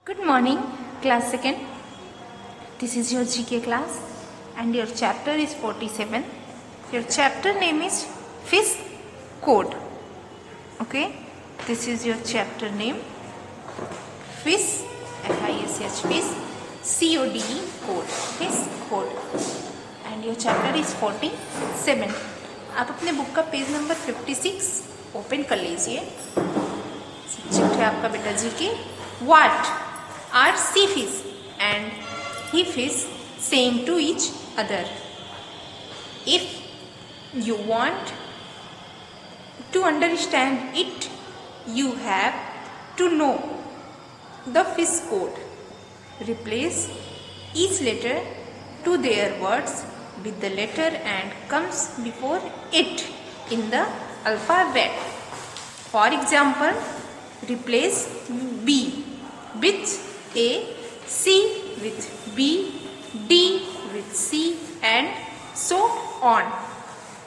Good morning, class 2nd. This is your GK class and your chapter is 47. Your chapter name is Fish Code. Okay, this is your chapter name. Fish, F-I-S-H, Fish, C-O-D-E, Code. Fish Code. And your chapter is 47. आप अपने book का page number 56 open कर लीजिए. Subject है आपका बेटा GK. What are sea fish and he fish saying to each other? If you want to understand it, you have to know the fish code. Replace each letter to their words with the letter and comes before it in the alphabet. For example, replace B with A, C with B, D with C and so on.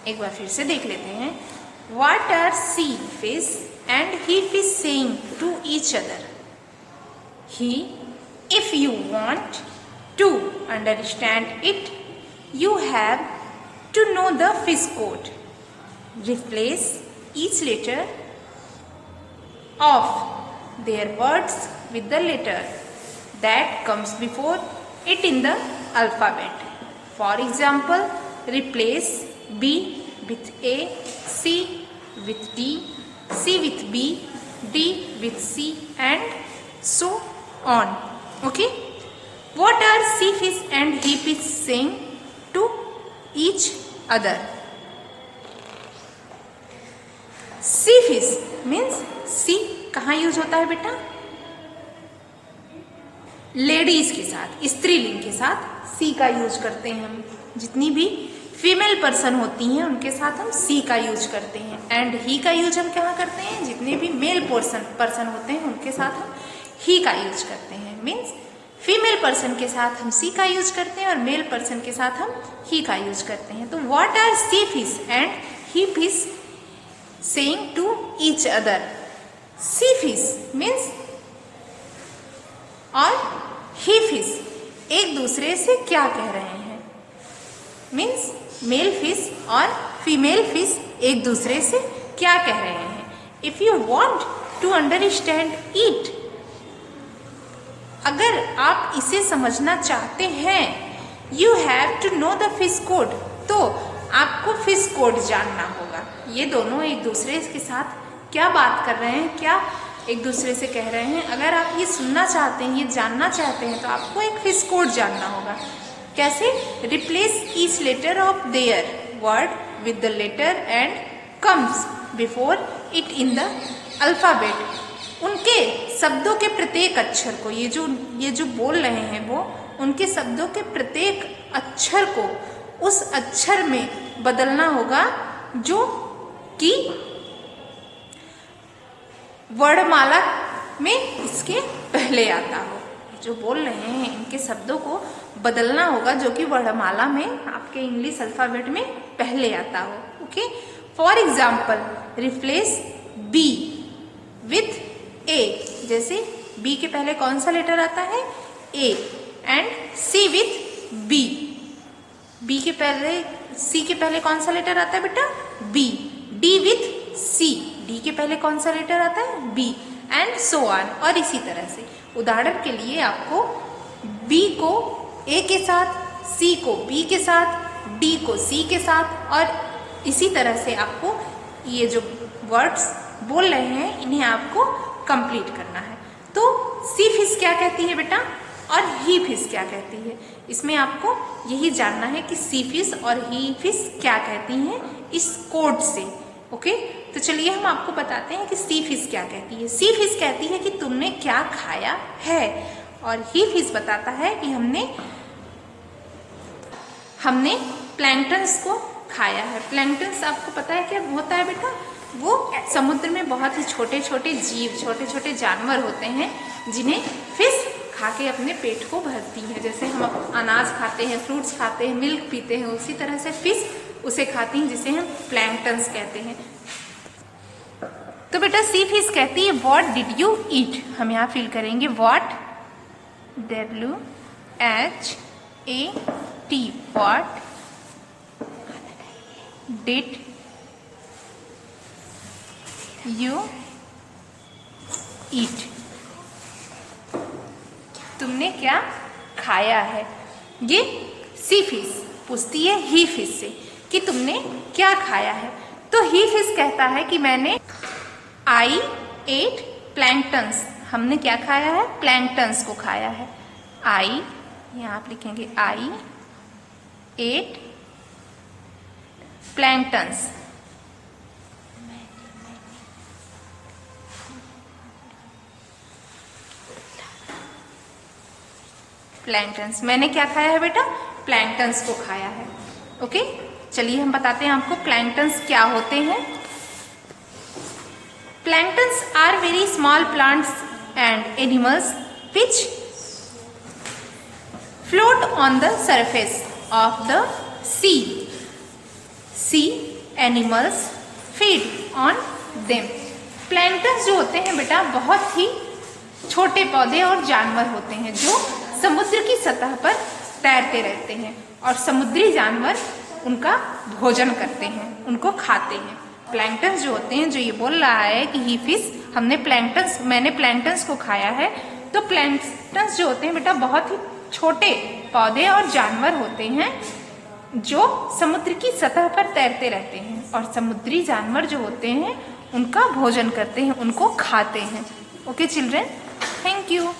एक बार फिर से देख लेते हैं. What are sea fish and he fish saying to each other? He, if you want to understand it, you have to know the fish code. Replace each letter of their words with the letter that comes before it in the alphabet. For example, replace B with A, C with D, C with B, D with C and so on. Okay? What are sea fish and he fish saying to each other? Sea fish means sea कहाँ use होता है बेटा? Ladies के साथ, स्त्रीलिंग के साथ सी का यूज करते हैं हम. जितनी भी फीमेल पर्सन होती हैं उनके साथ हम सी का यूज करते हैं. एंड ही का यूज हम क्या करते हैं? जितने भी मेल पर्सन होते हैं उनके साथ हम ही का यूज करते हैं. मीन्स फीमेल पर्सन के साथ हम सी का यूज करते हैं और मेल पर्सन के साथ हम ही का यूज करते हैं. तो what are sea fish and he fish saying to each other? Sea fish means और ही फिश एक दूसरे से क्या कह रहे हैं? मीन्स मेल फिश और फीमेल फिश एक दूसरे से क्या कह रहे हैं? If you want to understand it, अगर आप इसे समझना चाहते हैं, you have to know the fish code, तो आपको फिश कोड जानना होगा. ये दोनों एक दूसरे के साथ क्या बात कर रहे हैं, क्या एक दूसरे से कह रहे हैं. अगर आप ये सुनना चाहते हैं, ये जानना चाहते हैं, तो आपको एक फिश कोड जानना होगा. कैसे? Replace each letter of their word with the letter and comes before it in the alphabet. उनके शब्दों के प्रत्येक अक्षर को, ये जो बोल रहे हैं वो उनके शब्दों के प्रत्येक अक्षर को उस अक्षर में बदलना होगा जो कि वर्णमाला में इसके पहले आता हो. जो बोल रहे हैं इनके शब्दों को बदलना होगा जो कि वर्णमाला में आपके इंग्लिश अल्फाबेट में पहले आता हो. Okay. For example, replace B with A. जैसे बी के पहले कौन सा लेटर आता है? A. And C with B. B के पहले, सी के पहले कौन सा लेटर आता है बेटा? B. D with C. D के पहले कौन सा लेटर आता है? बी. And so on. और इसी तरह से उदाहरण के लिए आपको बी को ए के साथ, सी को बी के साथ, डी को सी के साथ और इसी तरह से आपको ये जो वर्ड्स बोल रहे हैं इन्हें आपको कंप्लीट करना है. तो सी फिश क्या कहती है बेटा और ही फिश क्या कहती है? इसमें आपको यही जानना है कि सी फिश और ही फिश क्या कहती हैं इस कोड से. ओके. तो चलिए हम आपको बताते हैं कि सी फिश क्या कहती है. सी फिश कहती है कि तुमने क्या खाया है, और ही फिश बताता है कि हमने प्लैंक्टन्स को खाया है. प्लैंक्टन्स आपको पता है क्या होता है बेटा? वो समुद्र में बहुत ही छोटे छोटे जीव, छोटे छोटे जानवर होते हैं जिन्हें फिश खा के अपने पेट को भरती है. जैसे हम अनाज खाते हैं, फ्रूट्स खाते हैं, मिल्क पीते हैं, उसी तरह से फिश उसे खाती हैं जिसे हम प्लैंक्टन्स कहते हैं. तो बेटा सी फिश कहती है व्हाट डिड यू ईट. हम यहाँ फिल करेंगे what WHAT, what did you eat? तुमने क्या खाया है? ये सी फिश पूछती है ही फिश से कि तुमने क्या खाया है। तो ही फिश कहता है कि मैंने I ate प्लैंक्टन्स, हमने क्या खाया है? प्लैंक्टन्स को खाया है। I, यहाँ आप लिखेंगे I ate प्लैंक्टन्स। प्लैंक्टन्स, मैंने क्या खाया है बेटा? प्लैंक्टन्स को खाया है। ओके, चलिए हम बताते हैं आपको प्लैंक्टन्स क्या होते हैं। Planktons are very small plants and animals which float on the surface of the sea. Sea animals feed on them. Planktons जो होते हैं बेटा बहुत ही छोटे पौधे और जानवर होते हैं जो समुद्र की सतह पर तैरते रहते हैं और समुद्री जानवर उनका भोजन करते हैं, उनको खाते हैं। प्लैंक्टन्स जो होते हैं, जो ये बोल रहा है कि ही फिश मैंने प्लैंक्टन्स को खाया है, तो प्लैंक्टन्स जो होते हैं बेटा बहुत ही छोटे पौधे और जानवर होते हैं जो समुद्र की सतह पर तैरते रहते हैं और समुद्री जानवर जो होते हैं उनका भोजन करते हैं, उनको खाते हैं। Okay children, thank you.